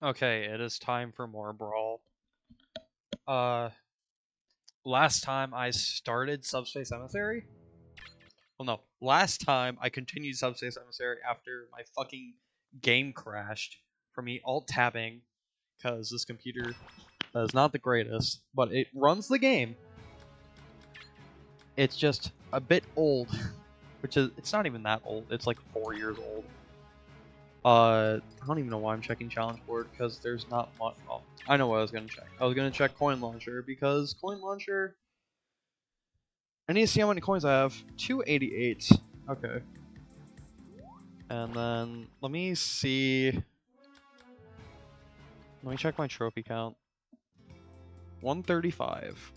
Okay, it is time for more Brawl. Uh, last time I started Subspace Emissary? Well, no. Last time I continued Subspace Emissary after my fucking game crashed from me alt-tabbing, because this computer is not the greatest, but it runs the game. It's just a bit old, it's not even that old. It's like 4 years old. I don't even know why I'm checking challenge board because there's not much. Oh, I know what I was gonna check. I was gonna check coin launcher because coin launcher. I need to see how many coins I have. 288. Okay. And then let me see. Let me check my trophy count. 135.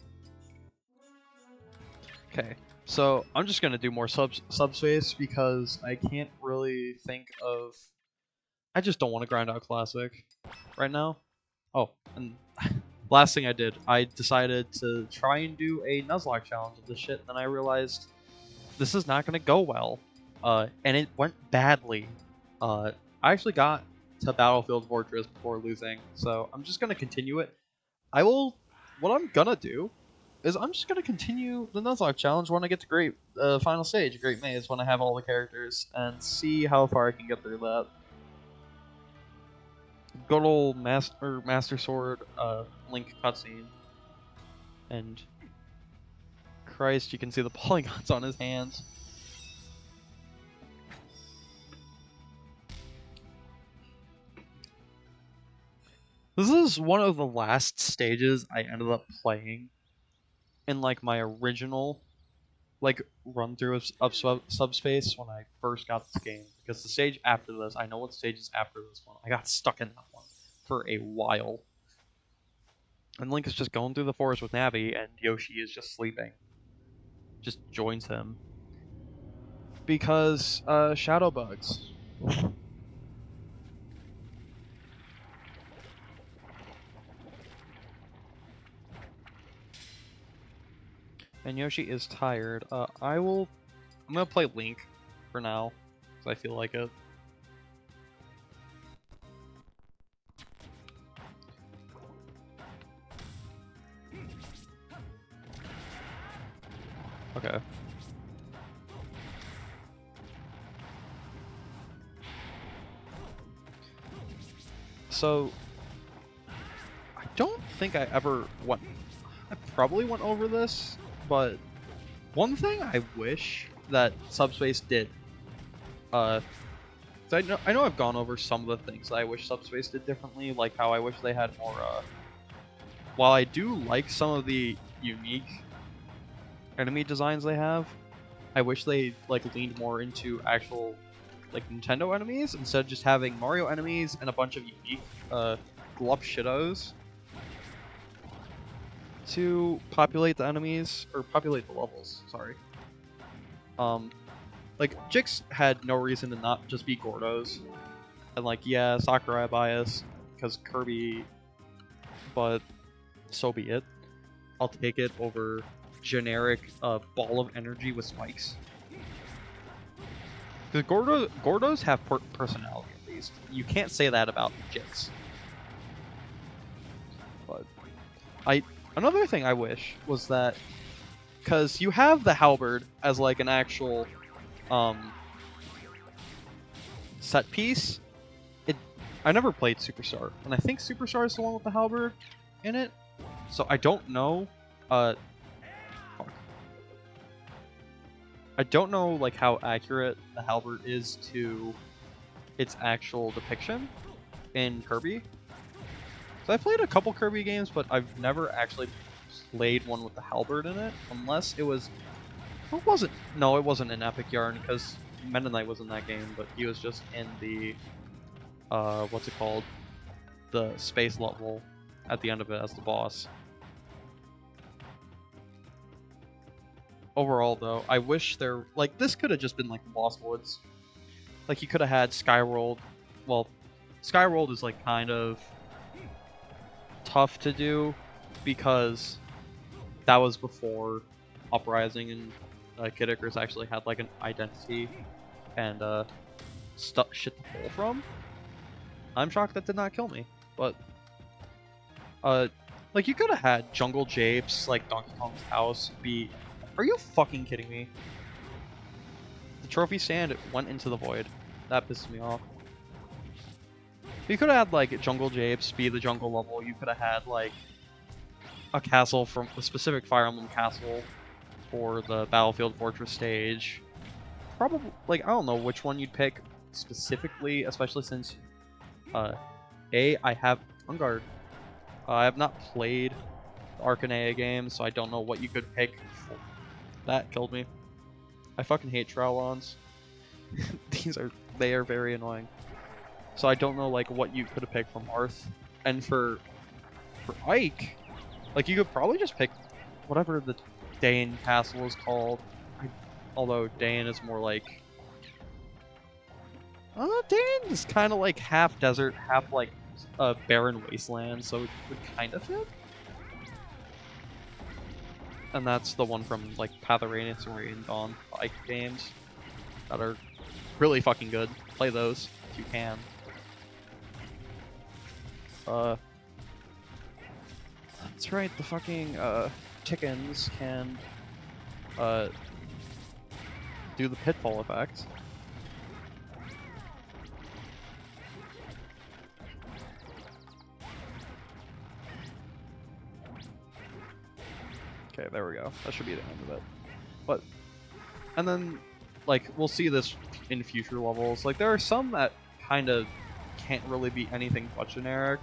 Okay. So I'm just gonna do more subspace because I can't really think of. I just don't want to grind out classic right now. Oh, and last thing I did, I decided to try and do a Nuzlocke challenge of this shit, then I realized this is not gonna go well. And it went badly. I actually got to Battlefield Fortress before losing, so I'm just gonna continue it. What I'm gonna do is I'm just gonna continue the Nuzlocke challenge when I get to final stage, Great Maze, when I have all the characters, and see how far I can get through that. Good old Master Sword Link cutscene. And Christ, you can see the polygons on his hands. This is one of the last stages I ended up playing in like my original like run through of subspace when I first got this game. Because the stage after this, I know what stage is after this one. I got stuck in that one for a while. And Link is just going through the forest with Navi, and Yoshi is just sleeping. Just joins him. Because, shadow bugs. And Yoshi is tired. I'm gonna play Link for now, because I feel like it. Okay. So, I don't think I ever went. I probably went over this, but one thing I wish that Subspace did. So I know I've gone over some of the things that I wish Subspace did differently, like how I wish they had more. While I do like some of the unique enemy designs they have, I wish they like leaned more into actual like Nintendo enemies instead of just having Mario enemies and a bunch of unique Glup Shitos to populate the enemies or populate the levels. Sorry. Like Jix had no reason to not just be Gordos, and like yeah, Sakurai bias because Kirby, but so be it. I'll take it over generic ball of energy with spikes. Because Gordos have personality at least. You can't say that about Jix. But another thing I wish was that because you have the halberd as like an actual set piece. I never played Superstar, and I think Superstar is the one with the halberd in it. So I don't know. I don't know like how accurate the halberd is to its actual depiction in Kirby. So I played a couple Kirby games, but I've never actually played one with the halberd in it, unless it was. It wasn't. No, it wasn't in Epic Yarn because Meta Knight was in that game, but he was just in the what's it called? The space level at the end of it as the boss. Overall, though, I wish this could have just been like the Lost Woods. Like you could have had Skyworld. Well, Skyworld is like kind of tough to do because that was before Uprising and Kid Icarus actually had like an identity and shit to pull from. I'm shocked that did not kill me. But like you could have had Jungle Japes, like Donkey Kong's house, be. Are you fucking kidding me? The trophy stand went into the void. That pisses me off. You could have had like Jungle Japes be the jungle level. You could have had like a castle from a specific Fire Emblem castle for the Battlefield Fortress stage. Probably like I don't know which one you'd pick specifically, especially since I have on guard. I have not played the Arcanea game, so I don't know what you could pick. That killed me. I fucking hate Trowlons. They are very annoying. So I don't know like what you could have picked from Arth. And for Ike, like you could probably just pick whatever the Dane castle is called. Although Dane is more like Dane is kind of like half desert, half like a barren wasteland, so it would kind of fit. And that's the one from like Path of Radiance and Radiant Dawn, the Ike games that are really fucking good. Play those if you can. That's right, the fucking chickens can do the pitfall effect. Okay, there we go. That should be the end of it. But, and then, like, we'll see this in future levels. Like, there are some that kind of can't really be anything but generic.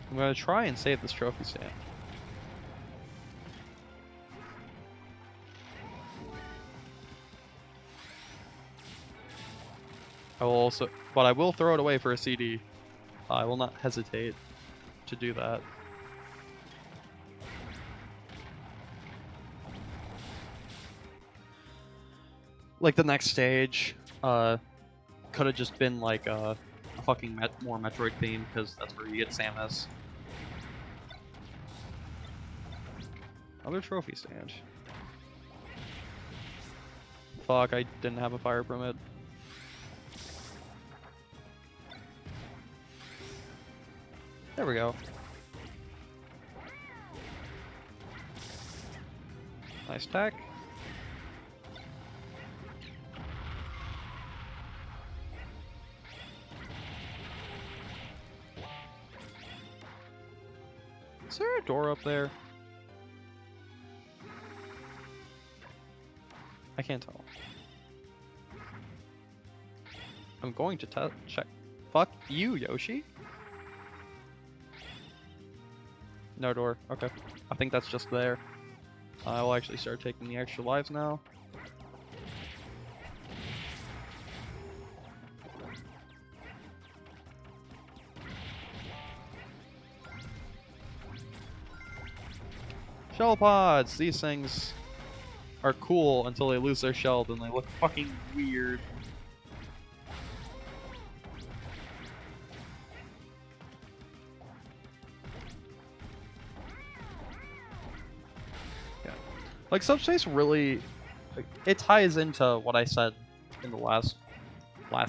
I'm gonna try and save this trophy stand. I will also, but I will throw it away for a CD. I will not hesitate to do that. Like the next stage, could have just been like a fucking more Metroid theme because that's where you get Samus. Other trophy stand. Fuck, I didn't have a fire permit. There we go. Nice tack. Is there a door up there? I can't tell. I'm going to check. Fuck you, Yoshi. No door. Okay. I think that's just there. I will actually start taking the extra lives now. Shell pods! These things are cool until they lose their shell, then they look fucking weird. Yeah. Like, subspace really... Like, it ties into what I said in the last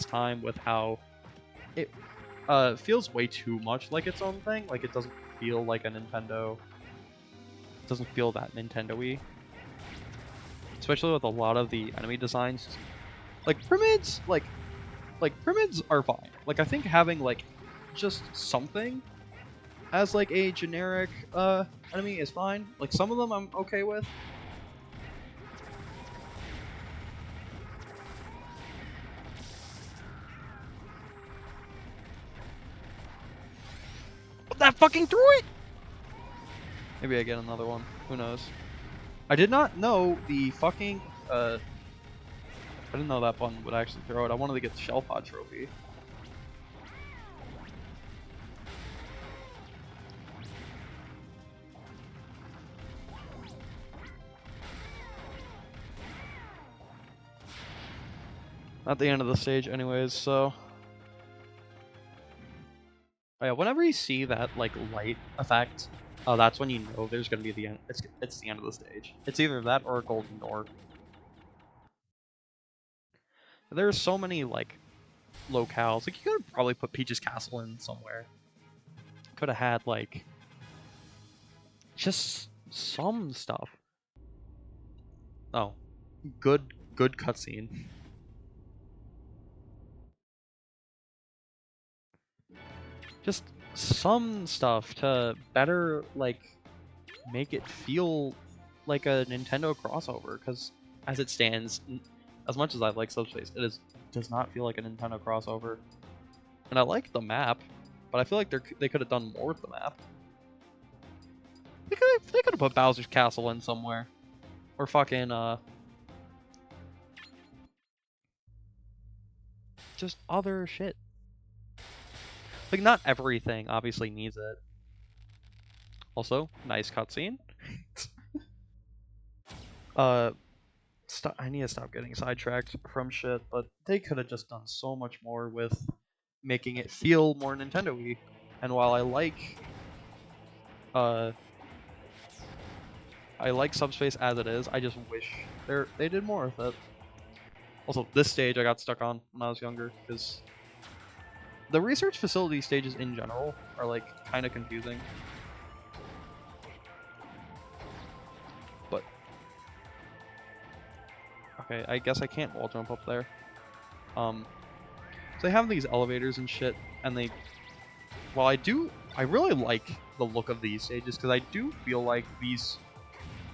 time with how it feels way too much like its own thing. Like, it doesn't feel like a Nintendo... It doesn't feel that Nintendo-y. Especially with a lot of the enemy designs. Like, pyramids, like pyramids are fine. Like, I think having, like, just something as, like, a generic, enemy is fine. Like, some of them I'm okay with. But that fucking threw it! Maybe I get another one. Who knows? I did not know the fucking, I didn't know that button would actually throw it. I wanted to get the Shell Pod trophy. At the end of the stage anyways, so... Oh yeah, whenever you see that, like, light effect Oh, that's when you know there's gonna be the end. It's the end of the stage. It's either that or a golden door. There's so many like locales. Like you could probably put Peach's Castle in somewhere. Could have had like just some stuff. Oh, good cutscene. Just some stuff to better like make it feel like a Nintendo crossover, because as it stands, as much as I like Subspace, does not feel like a Nintendo crossover. And I like the map, but I feel like they could have done more with the map. They could have put Bowser's Castle in somewhere, or fucking just other shit. Like not everything obviously needs it. Also, nice cutscene. I need to stop getting sidetracked from shit, but they could have just done so much more with making it feel more Nintendo-y. And while I like Subspace as it is, I just wish they did more with it. Also, this stage I got stuck on when I was younger, because the research facility stages in general are like kind of confusing. But okay, I guess I can't wall jump up there. So they have these elevators and shit, and while I really like the look of these stages, because I do feel like these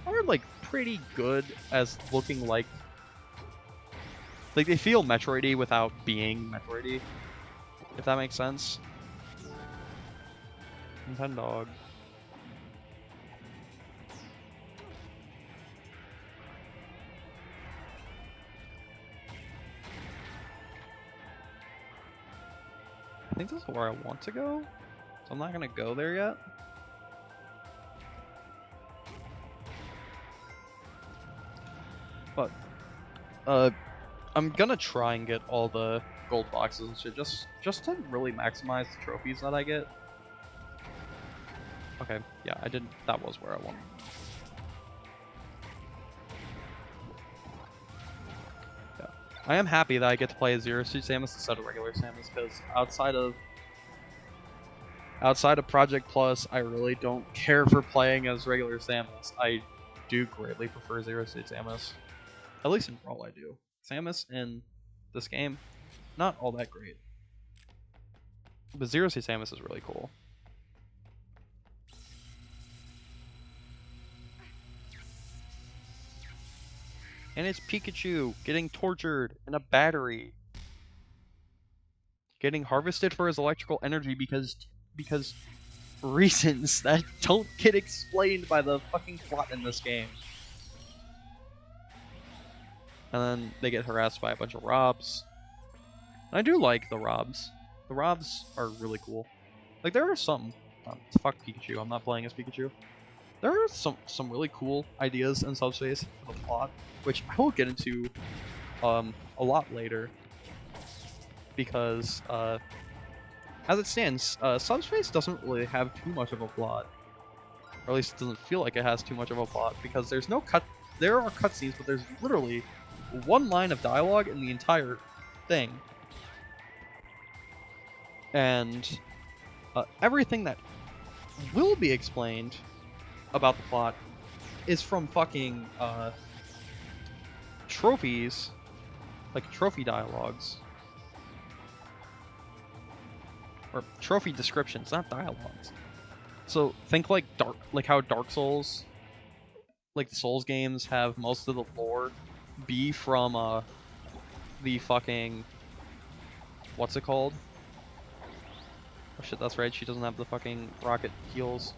are like pretty good as looking like they feel Metroid-y without being Metroid-y, if that makes sense. Nintendo. I think this is where I want to go, so I'm not gonna go there yet. But I'm gonna try and get all the gold boxes and shit, just to really maximize the trophies that I get. Okay, yeah, I didn't. That was where I wanted. Yeah, I am happy that I get to play as Zero Suit Samus instead of regular Samus, because outside of Project Plus, I really don't care for playing as regular Samus. I do greatly prefer Zero Suit Samus. At least in Brawl I do. Samus in this game, not all that great. But Zero Suit Samus is really cool. And it's Pikachu getting tortured in a battery. Getting harvested for his electrical energy because reasons that don't get explained by the fucking plot in this game. And then they get harassed by a bunch of Robs. And I do like the Robs. The Robs are really cool. Like, there are some... fuck Pikachu, I'm not playing as Pikachu. There are some really cool ideas in Subspace for the plot, which I will get into a lot later. Because, as it stands, Subspace doesn't really have too much of a plot. Or at least it doesn't feel like it has too much of a plot, because there's no there are cutscenes, but there's literally one line of dialogue in the entire thing. And everything that will be explained about the plot is from fucking trophies, like trophy dialogues. Or trophy descriptions, not dialogues. So think like how Dark Souls, like the Souls games, have most of the lore be from the fucking, what's it called? Oh shit, that's right, she doesn't have the fucking rocket heels.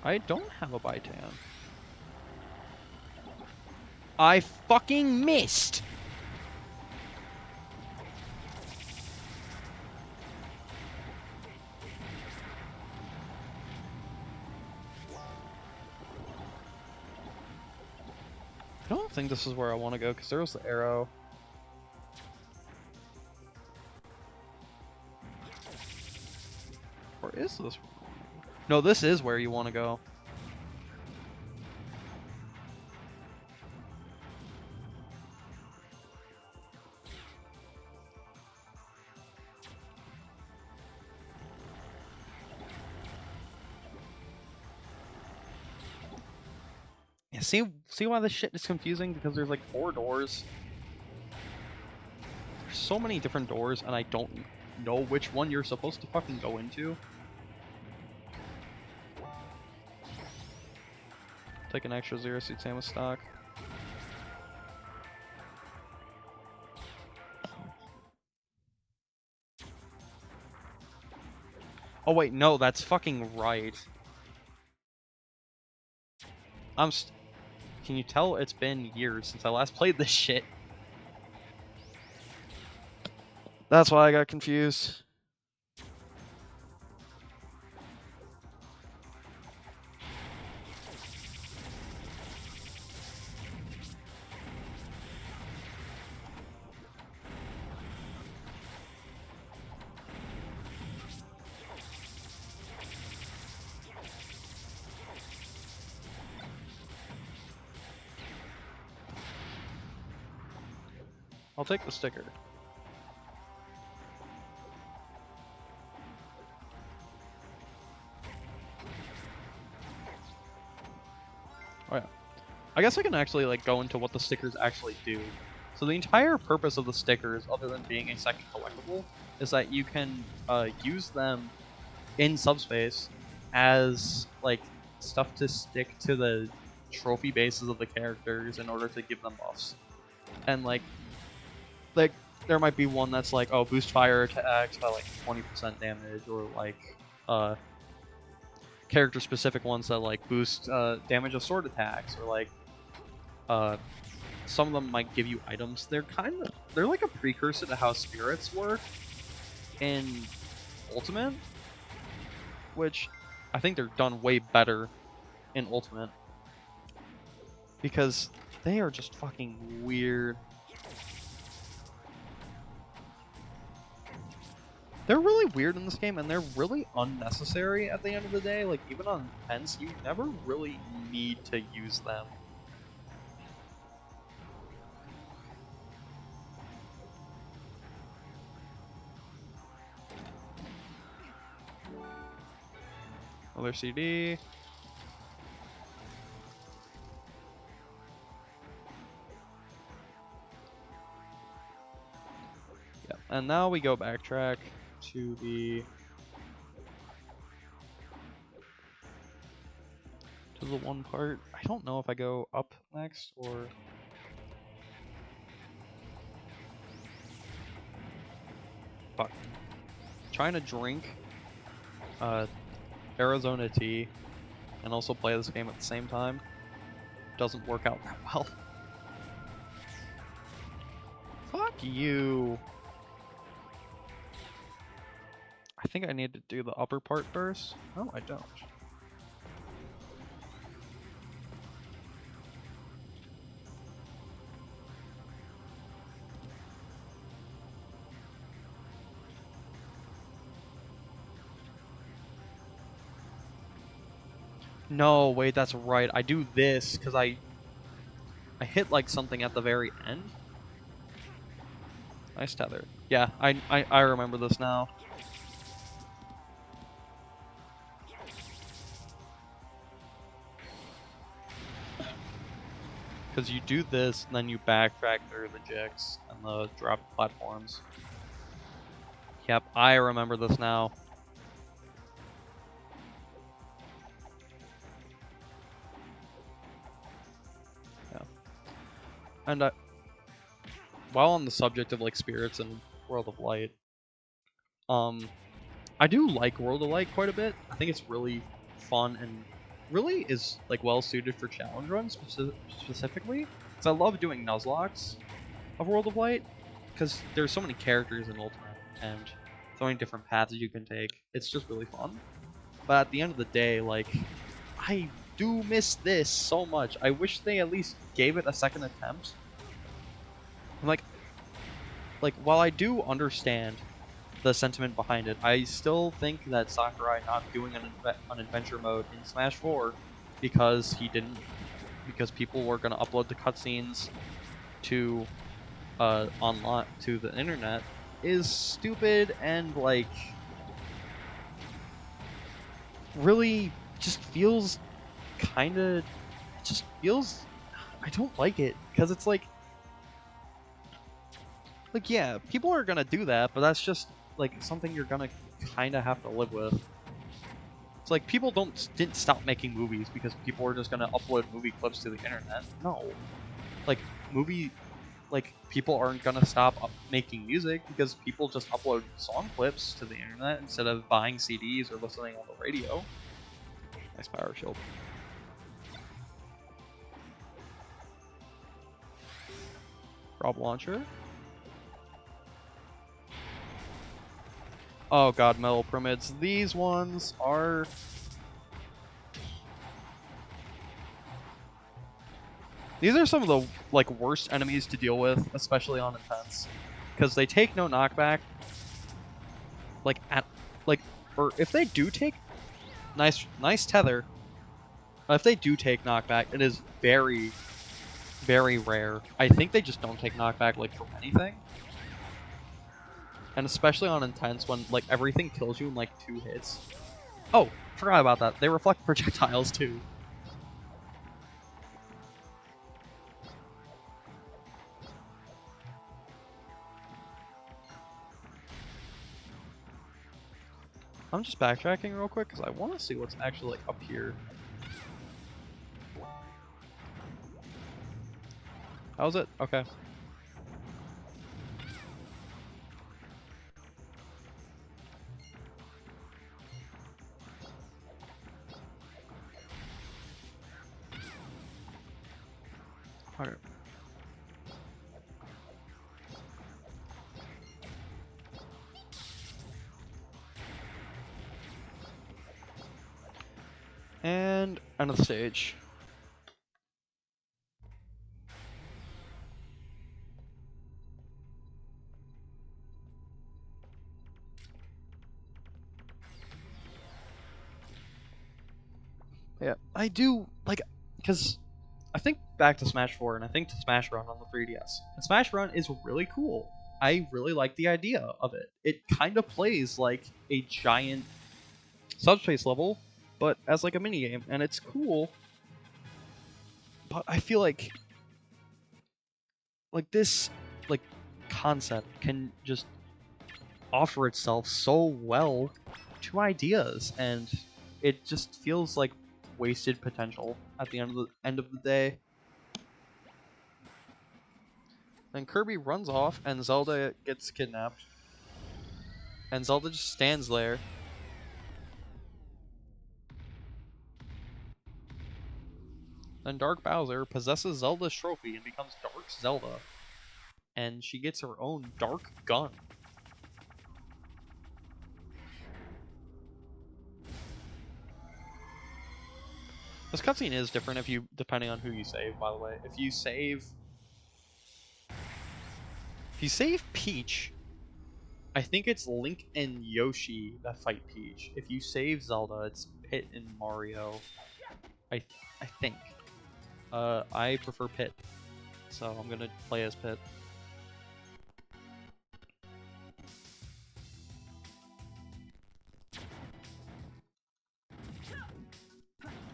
I don't have a Baitan. I fucking missed! I don't don't think this is where I want to go because there was the arrow. Or is this? No, this is where you want to go. Yeah, see why this shit is confusing? Because there's like 4 doors. There's so many different doors, and I don't know which one you're supposed to fucking go into. Take an extra 0 seed sandwich stock. Oh wait, no, that's fucking right. Can you tell it's been years since I last played this shit? That's why I got confused. I'll take the sticker. Oh yeah. I guess I can actually like go into what the stickers actually do. So the entire purpose of the stickers, other than being a second collectible, is that you can use them in subspace as like stuff to stick to the trophy bases of the characters in order to give them buffs. And like there might be one that's like, oh, boost fire attacks by like 20% damage, or like character specific ones that like boost damage of sword attacks, or like some of them might give you items. They're like a precursor to how spirits work in Ultimate, which I think they're done way better in Ultimate because they are just fucking weird. They're really weird in this game, and they're really unnecessary at the end of the day. Like, even on Pence, you never really need to use them. Another CD. Yeah, and now we go backtrack to the one part. I don't know if I go up next or fuck. Trying to drink Arizona tea and also play this game at the same time doesn't work out that well. Fuck you. I think I need to do the upper part first. No, I don't. No, wait, that's right. I do this because I hit like something at the very end. Nice tether. Yeah, I remember this now. Because you do this, and then you backtrack through the jigs and the drop platforms. Yep, I remember this now. Yeah. And while on the subject of like spirits and World of Light, I do like World of Light quite a bit. I think it's really fun and really is like well suited for challenge runs specifically. Because I love doing Nuzlocks of World of Light because there's so many characters in Ultimate and so many different paths you can take. It's just really fun. But at the end of the day, like I do miss this so much. I wish they at least gave it a second attempt. I'm like while I do understand the sentiment behind it, I still think that Sakurai not doing an adventure mode in Smash 4 because because people were gonna upload the cutscenes to online to the internet is stupid and like really just feels kinda just feels I don't like it because it's like yeah, people are gonna do that, but that's just like something you're gonna kinda have to live with. It's like people didn't stop making movies because people were just gonna upload movie clips to the internet. No, like movie like people aren't gonna stop making music because people just upload song clips to the internet instead of buying CDs or listening on the radio. Nice power shield. Rob launcher. Oh god, metal pyramids. These ones are these are some of the like worst enemies to deal with, especially on intense, because they take no knockback. Like or if they do take nice tether. If they do take knockback, it is very, very rare. I think they just don't take knockback like from anything, and especially on intense when like everything kills you in like 2 hits. Oh, forgot about that. They reflect projectiles too. I'm just backtracking real quick because I want to see what's actually like up here. How's it? Okay. Alright. And end of the stage. Yeah, I do like because I think back to Smash 4 and I think to Smash Run on the 3DS. And Smash Run is really cool. I really like the idea of it. It kind of plays like a giant subspace level, but as like a mini game, and it's cool. But I feel like this like concept can just offer itself so well to ideas, and it just feels like wasted potential at the end of the day. Then Kirby runs off, and Zelda gets kidnapped, and Zelda just stands there. Then Dark Bowser possesses Zelda's trophy and becomes Dark Zelda, and she gets her own Dark Gun. This cutscene is different depending on who you save, by the way. If you save Peach, I think it's Link and Yoshi that fight Peach. If you save Zelda, it's Pit and Mario. I think. I prefer Pit, so I'm gonna play as Pit.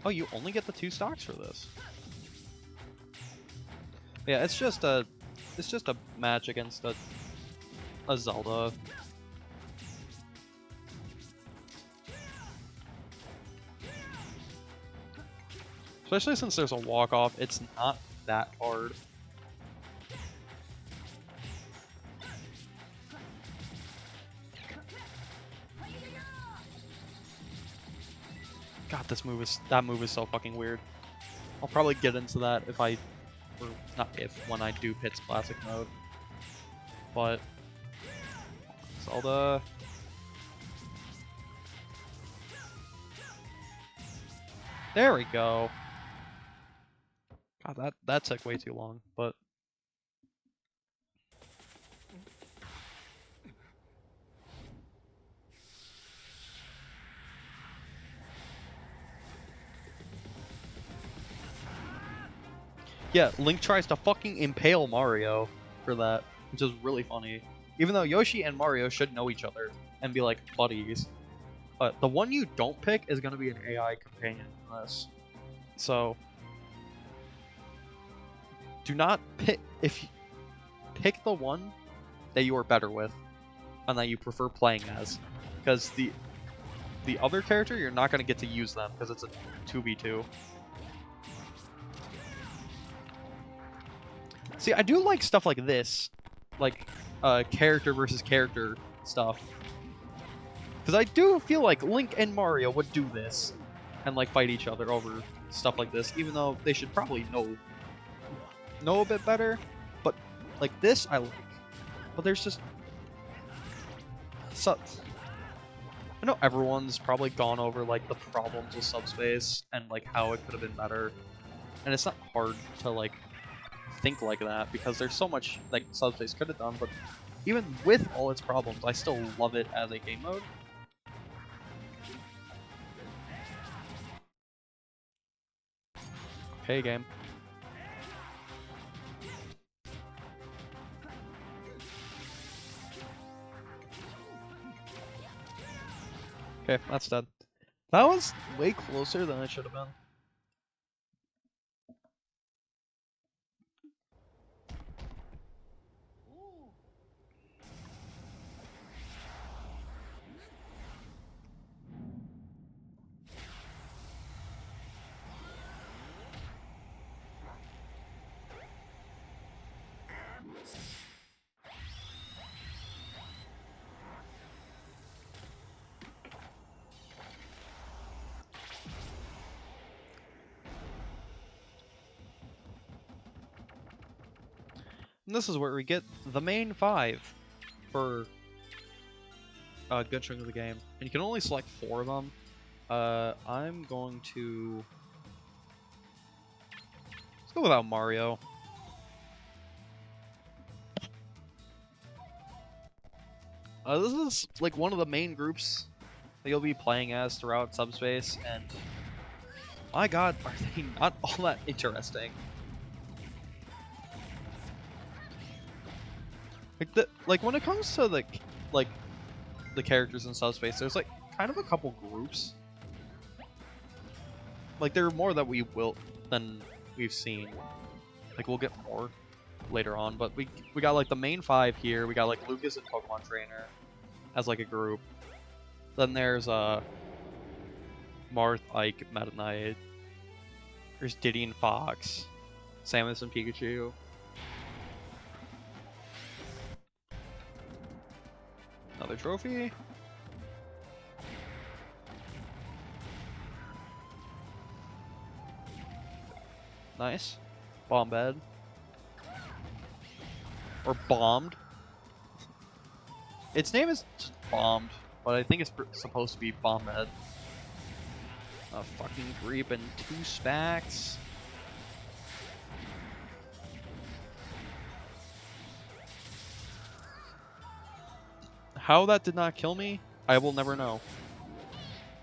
Oh, you only get the 2 stocks for this. Yeah, it's just a match against a Zelda. Especially since there's a walk-off, it's not that hard. God, that move is so fucking weird. I'll probably get into that when I do Pit's classic mode. But Zelda. There we go. God, that took way too long, but... Yeah, Link tries to fucking impale Mario for that, which is really funny. Even though Yoshi and Mario should know each other and be like buddies. The one you don't pick is going to be an AI companion in this. So, do not pick... If you pick the one that you are better with and that you prefer playing as. Because the other character, you're not going to get to use them because it's a 2v2. See, I do like stuff like this, like character versus character stuff, because I do feel like Link and Mario would do this, and like fight each other over stuff like this, even though they should probably know a bit better. But like this, I like. But there's just so. I know everyone's probably gone over like the problems with subspace and like how it could have been better, and it's not hard to like think like that because there's so much like subspace could have done, but even with all its problems, I still love it as a game mode. Okay, game. Okay, that's dead. That was way closer than it should have been. And this is where we get the main 5 for a good chunk of the game. And you can only select 4 of them. I'm going to... Let's go without Mario. This is like one of the main groups that you'll be playing as throughout Subspace, and my god, are they not all that interesting? Like when it comes to the characters in Subspace, there's like kind of a couple groups. Like there are more that than we've seen. Like we'll get more later on, but we got like the main 5 here. We got like Lucas and Pokemon Trainer as like a group. Then there's Marth, Ike, Meta Knight. There's Diddy and Fox, Samus and Pikachu. Another trophy. Nice. Bomb bed. Or bombed. Its name is just bombed, but I think it's supposed to be bomb bed. A fucking creep and 2 Spax. How that did not kill me, I will never know.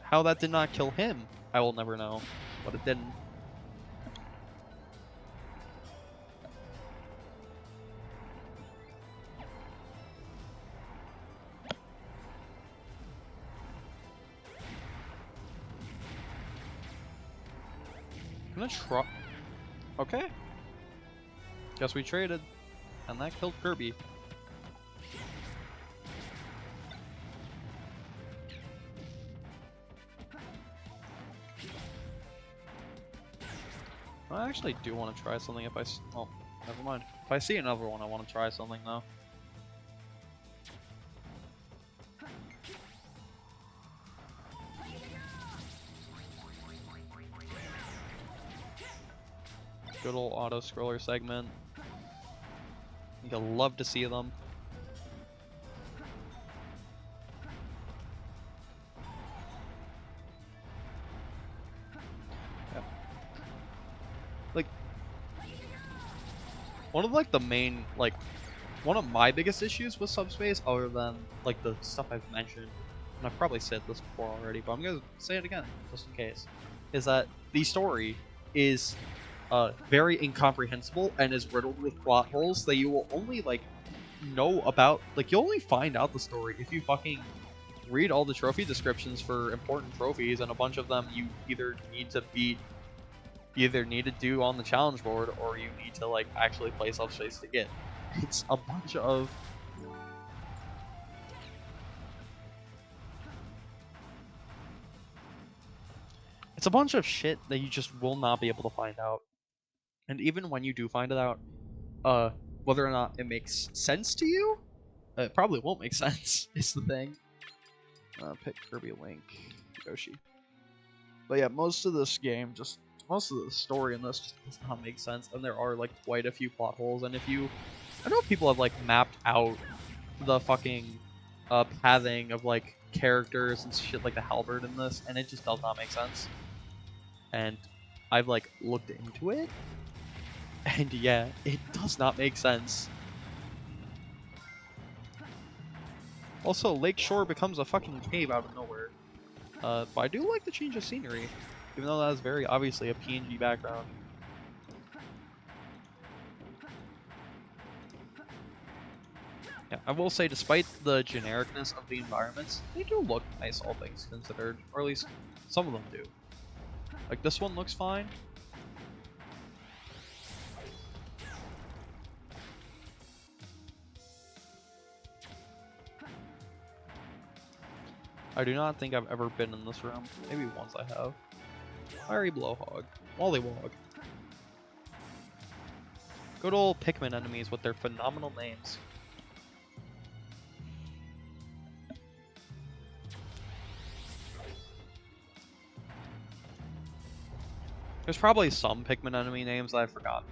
How that did not kill him, I will never know. But it didn't. I'm gonna try. Okay. Guess we traded. And that killed Kirby. I actually do want to try something if I... Oh, never mind. If I see another one, I want to try something though. Good old auto-scroller segment. You'll love to see them. one of like the main like one of my biggest issues with Subspace, other than like the stuff I've mentioned, and I've probably said this before already, but I'm gonna say it again just in case, is that the story is very incomprehensible and is riddled with plot holes that you will only like know about. Like you'll only find out the story if you fucking read all the trophy descriptions for important trophies, and a bunch of them you either need to beat, you either need to do on the challenge board, or you need to like actually play Subspace to get. It's a bunch of shit that you just will not be able to find out. And even when you do find it out, whether or not it makes sense to you, it probably won't make sense, is the thing. Pick Kirby, Link, Yoshi. But yeah, most of the story in this just does not make sense, and there are like quite a few plot holes. And I know people have like mapped out the fucking pathing of like characters and shit like the halberd in this, and it just does not make sense. And I've like looked into it, and yeah, it does not make sense. Also, Lakeshore becomes a fucking cave out of nowhere. But I do like the change of scenery, even though that is very obviously a PNG background. Yeah, I will say, despite the genericness of the environments, they do look nice, all things considered. Or at least, some of them do. Like, this one looks fine. I do not think I've ever been in this room. Maybe once I have. Fiery Blowhog. Wollywog. Good old Pikmin enemies with their phenomenal names. There's probably some Pikmin enemy names that I've forgotten,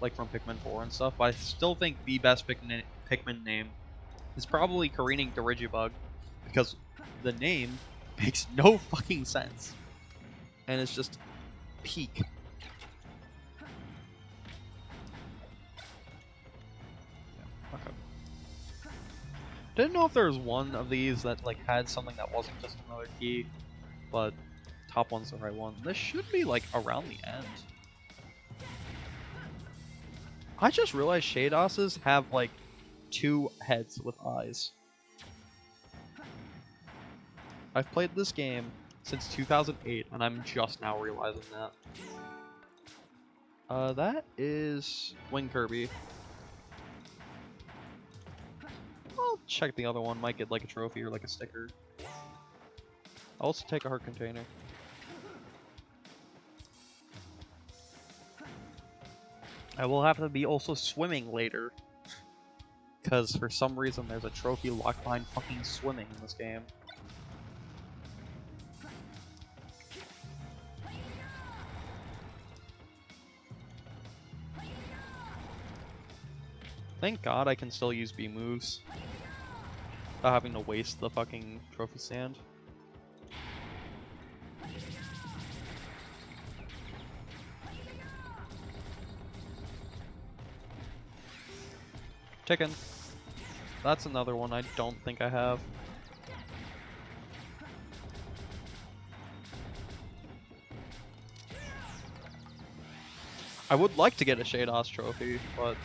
like from Pikmin 4 and stuff, but I still think the best Pikmin name is probably Careening Dirigibug, because the name makes no fucking sense. And it's just peak. Yeah, okay. Didn't know if there was one of these that like had something that wasn't just another key, but top one's the right one. This should be like around the end. I just realized Shados's have like 2 heads with eyes. I've played this game since 2008, and I'm just now realizing that. That is Wing Kirby. I'll check the other one, might get like a trophy or like a sticker. I'll also take a heart container. I will have to be also swimming later, because for some reason there's a trophy locked behind fucking swimming in this game. Thank God I can still use B moves without having to waste the fucking trophy stand. Chicken. That's another one I don't think I have. I would like to get a Shados trophy, but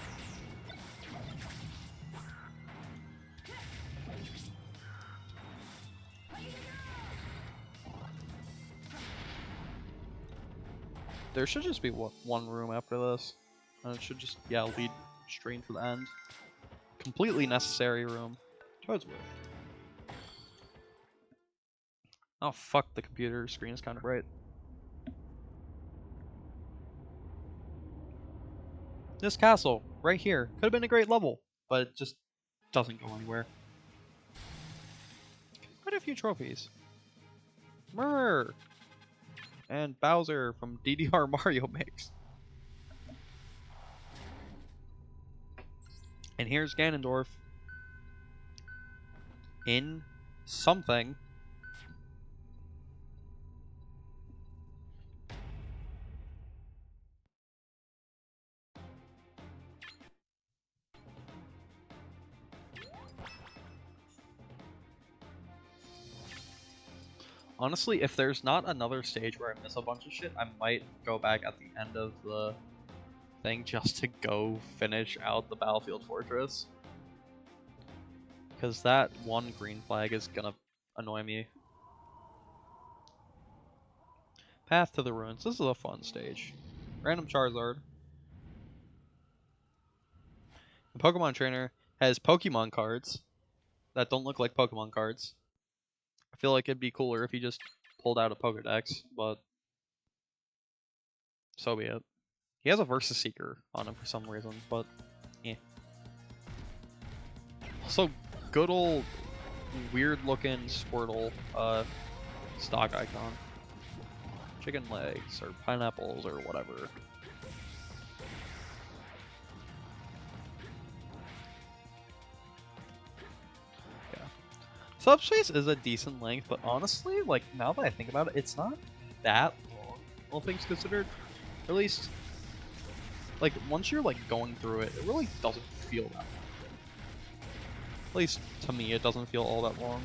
there should just be one room after this. And it should just, yeah, lead straight to the end. Completely necessary room. Toadsworth. Oh fuck, the computer screen is kind of bright. This castle, right here, could have been a great level, but it just doesn't go anywhere. Quite a few trophies. Murr! And Bowser from DDR Mario Mix. And here's Ganondorf. In something. Honestly, if there's not another stage where I miss a bunch of shit, I might go back at the end of the thing just to go finish out the Battlefield Fortress. Because that one green flag is gonna annoy me. Path to the Ruins. This is a fun stage. Random Charizard. The Pokemon Trainer has Pokemon cards that don't look like Pokemon cards. I feel like it'd be cooler if he just pulled out a Pokedex, but so be it. He has a Versus Seeker on him for some reason, but eh. Also, good old weird looking Squirtle stock icon. Chicken legs or pineapples or whatever. Yeah. Subspace is a decent length, but honestly, like now that I think about it, it's not that long, all things considered. At least, like once you're like going through it, it really doesn't feel that long. At least to me, it doesn't feel all that long.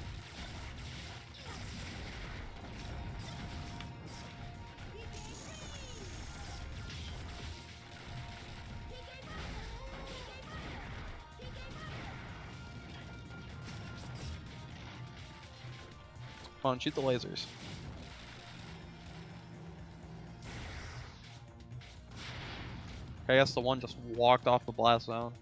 Come on, shoot the lasers. I guess the one just walked off the blast zone.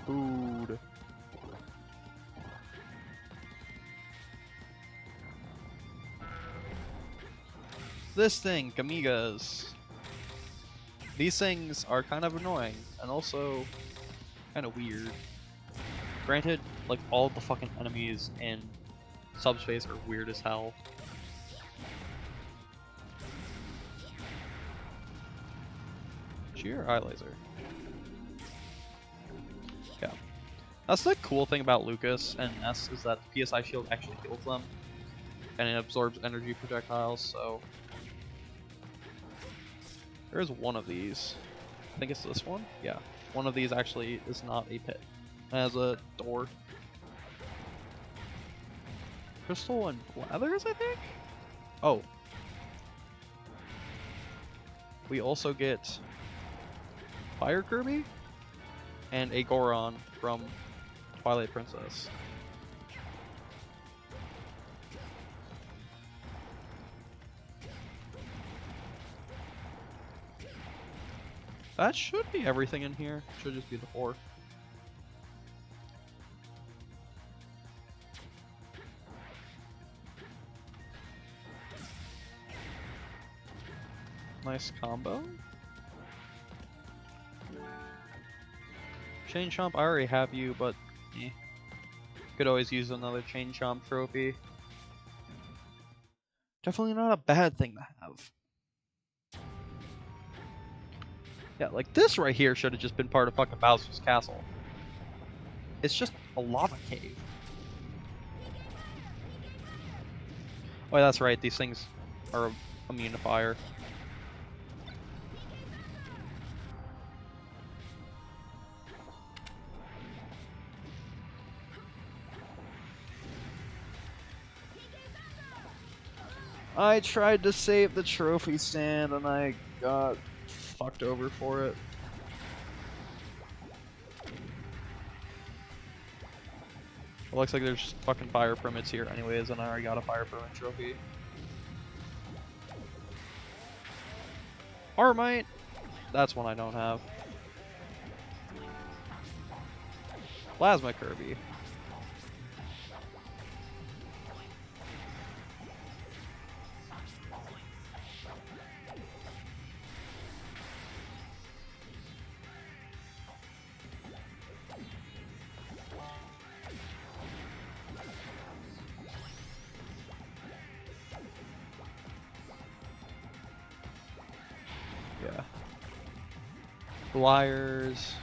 Food. This thing, Gamigas. These things are kind of annoying and also kind of weird. Granted, like all the fucking enemies in Subspace are weird as hell. Sheer eye laser. Yeah. That's the cool thing about Lucas and Ness is that the PSI shield actually heals them. And it absorbs energy projectiles, so there is one of these. I think it's this one? Yeah. One of these actually is not a pit. It has a door. Crystal and Blathers, I think? Oh. We also get Fire Kirby and a Goron from Twilight Princess. That should be everything in here. Should just be the 4. Nice combo. Chain Chomp, I already have you, but eh. Could always use another Chain Chomp trophy. Definitely not a bad thing to have. Yeah, like this right here should have just been part of fucking Bowser's castle. It's just a lava cave. Oh, that's right, these things are immune to fire. I tried to save the trophy stand and I got fucked over for it. It looks like there's fucking fire permits here anyways, and I already got a fire permit trophy. Armite! That's one I don't have. Plasma Kirby. Yeah. Flyers.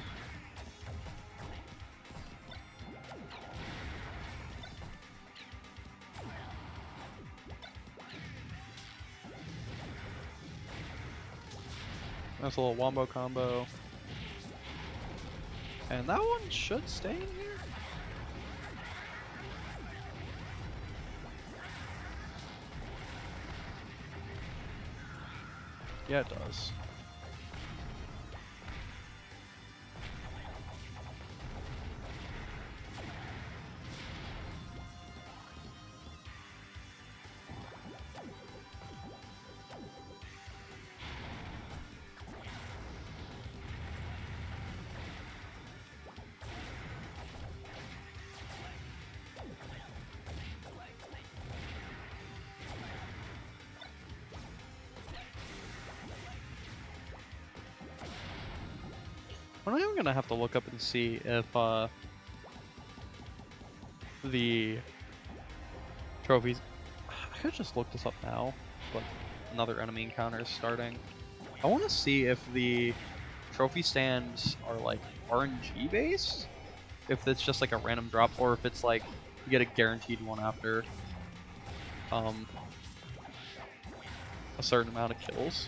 Nice little wombo combo. And that one should stay in here. Yeah, it does. Well, I'm gonna have to look up and see if the trophies. I could just look this up now, but another enemy encounter is starting. I want to see if the trophy stands are like RNG based, if it's just like a random drop, or if it's like you get a guaranteed one after a certain amount of kills.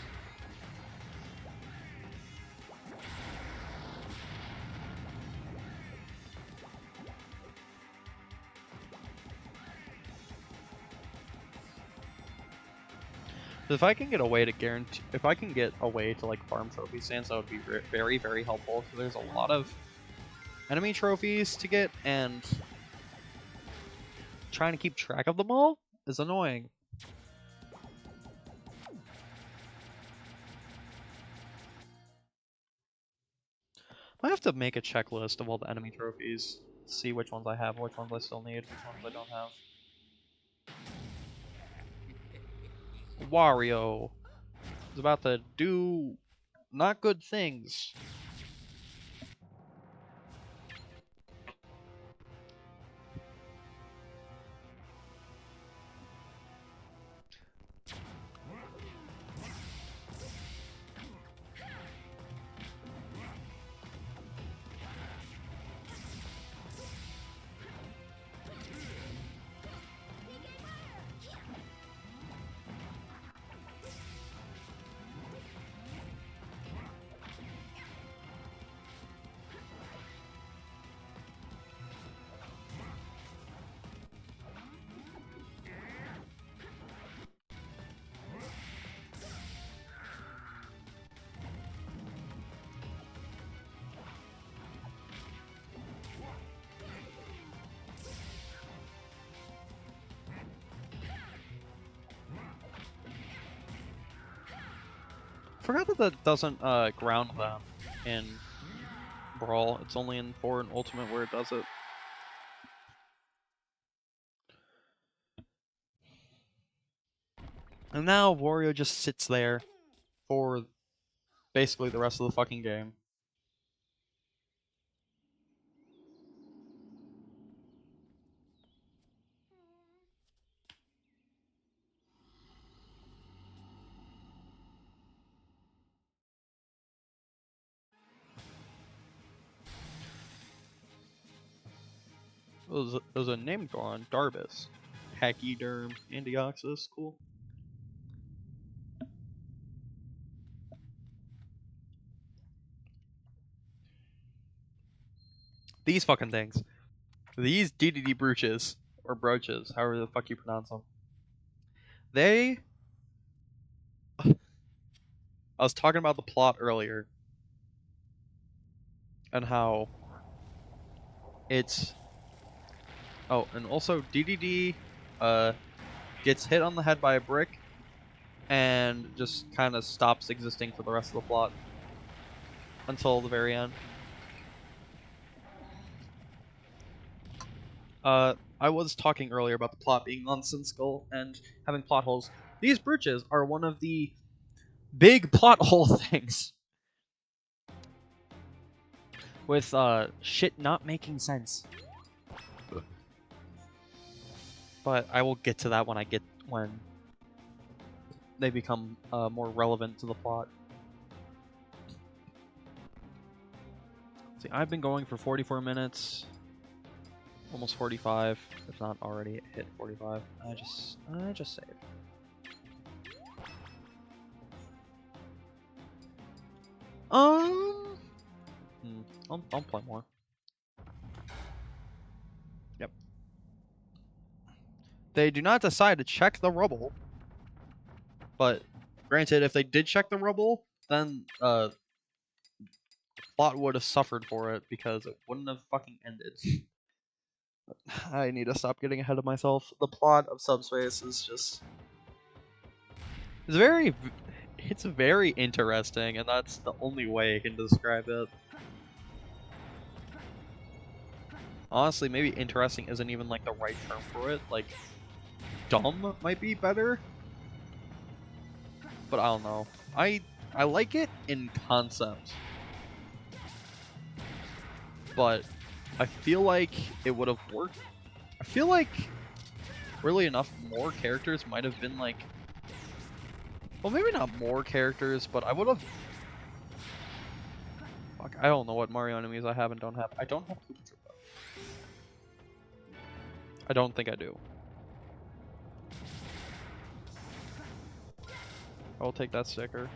If I can get a way to guarantee, if I can get a way to like farm trophy stands, that would be very, very helpful. So there's a lot of enemy trophies to get, and trying to keep track of them all is annoying. I have to make a checklist of all the enemy trophies, see which ones I have, which ones I still need, which ones I don't have. Wario is about to do not good things. Forgot that that doesn't ground them in Brawl. It's only in 4 and Ultimate where it does it. And now Wario just sits there for basically the rest of the fucking game. It was a name drawn, Darbus. Pachyderm, Antioxus, cool. These fucking things. These DDD brooches, or brooches, however the fuck you pronounce them. They... I was talking about the plot earlier, and how it's... Oh, and also DDD gets hit on the head by a brick, and just kind of stops existing for the rest of the plot. Until the very end. I was talking earlier about the plot being nonsensical and having plot holes. These brooches are one of the big plot hole things. With, shit not making sense. But I will get to that when they become, more relevant to the plot. See, I've been going for 44 minutes. Almost 45, if not already hit 45. I just saved. Um, I'll play more. Yep. They do not decide to check the rubble, but granted, if they did check the rubble, then plot would have suffered for it because it wouldn't have fucking ended. I need to stop getting ahead of myself. The plot of Subspace is just it's very interesting, and that's the only way I can describe it. Honestly, maybe interesting isn't even like the right term for it. Like, dumb might be better. But I don't know. I like it in concept. But I feel like it would have worked. I feel like really enough more characters might have been like, well, maybe not more characters, but I would have. Fuck, I don't know what Mario enemies I have and don't have. I don't have Koopa Troopa. I don't think I do. I will take that sticker.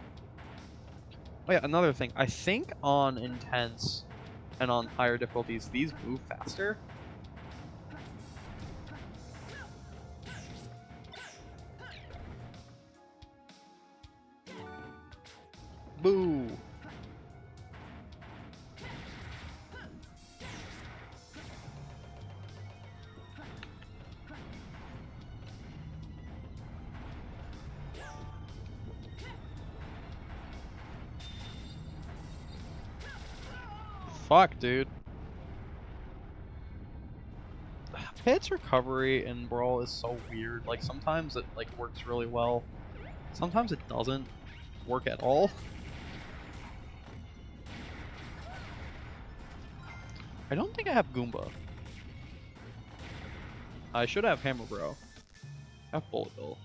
Oh yeah, another thing. I think on intense and on higher difficulties, these move faster. Boo! Fuck, dude. Pit's recovery in Brawl is so weird. Like, sometimes it like works really well. Sometimes it doesn't work at all. I don't think I have Goomba. I should have Hammer Bro. I have Bullet Bill.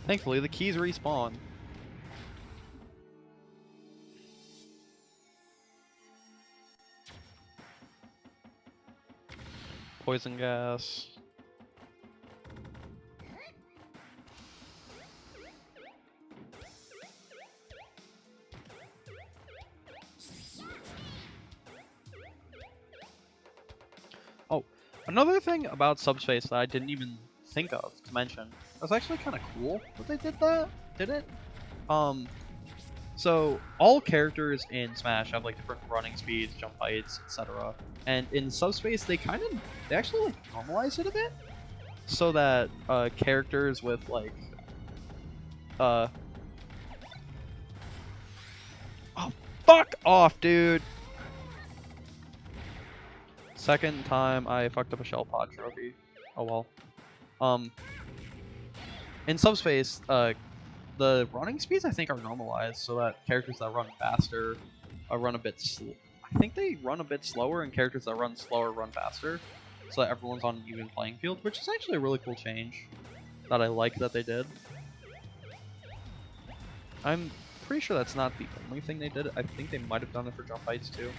Thankfully, the keys respawn. Poison gas. Oh, another thing about Subspace that I didn't even think of to mention. That's actually kind of cool that they did that. Did it? So all characters in Smash have like different running speeds, jump heights, etc. And in Subspace, they actually like normalize it a bit, so that characters with like oh, fuck off, dude. Second time I fucked up a shell pod trophy. Oh well. In Subspace, the running speeds I think are normalized so that characters that run faster run a bit slow. I think they run a bit slower, and characters that run slower run faster, so that everyone's on an even playing field, which is actually a really cool change that I like that they did. I'm pretty sure that's not the only thing they did. I think they might have done it for jump heights too.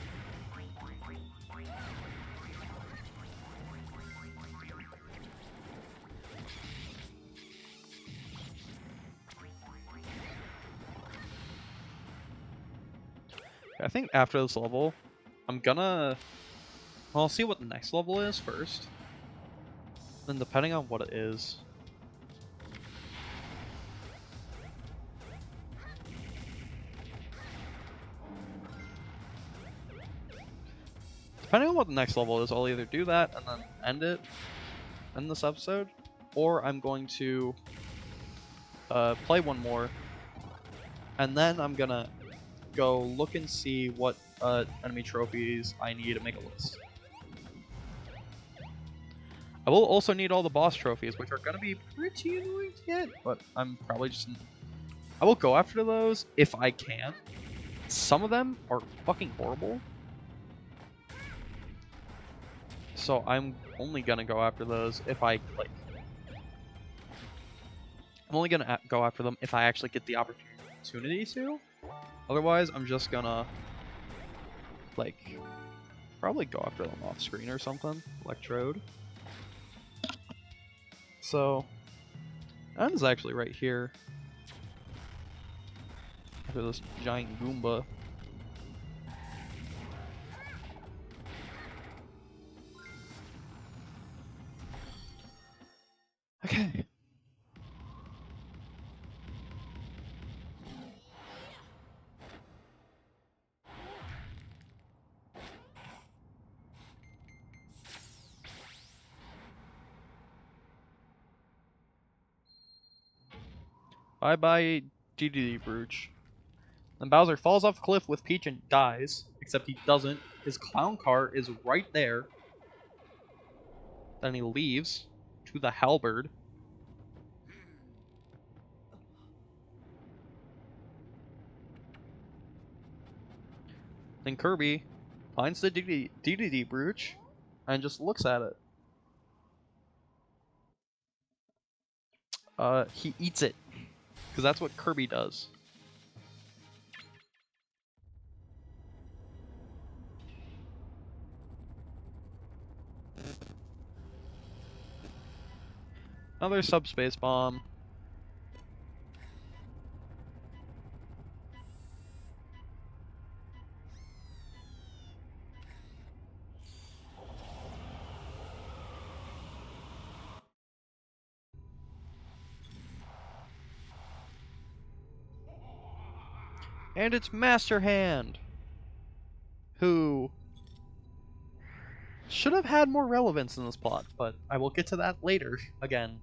I think after this level, I'm gonna... Well, I'll see what the next level is first. Then depending on what it is... Depending on what the next level is, I'll either do that and then end it in this episode, or I'm going to play one more, and then I'm gonna go look and see what enemy trophies I need to make a list. I will also need all the boss trophies, which are going to be pretty annoying to get, but I'm probably just... I will go after those if I can. Some of them are fucking horrible. So I'm only going to go after those if I, like... I'm only going to go after them if I actually get the opportunity to. Otherwise, I'm just gonna, like, probably go after them off screen or something. Electrode. So, end is actually right here. After this giant Goomba. Okay. Bye bye, DDD Brooch. Then Bowser falls off a cliff with Peach and dies, except he doesn't. His clown car is right there. Then he leaves to the halberd. Then Kirby finds the DDD Brooch and just looks at it. He eats it, because that's what Kirby does. Another subspace bomb. And it's Master Hand, who should have had more relevance in this plot, but I will get to that later again.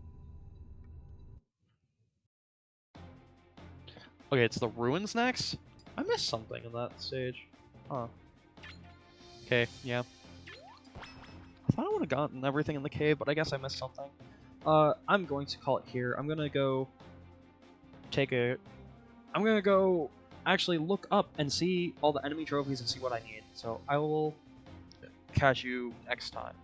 Okay, it's the ruins next? I missed something in that stage. Huh. Okay, yeah. I thought I would have gotten everything in the cave, but I guess I missed something. I'm going to call it here. I'm gonna go actually look up and see all the enemy trophies and see what I need. So I will catch you next time.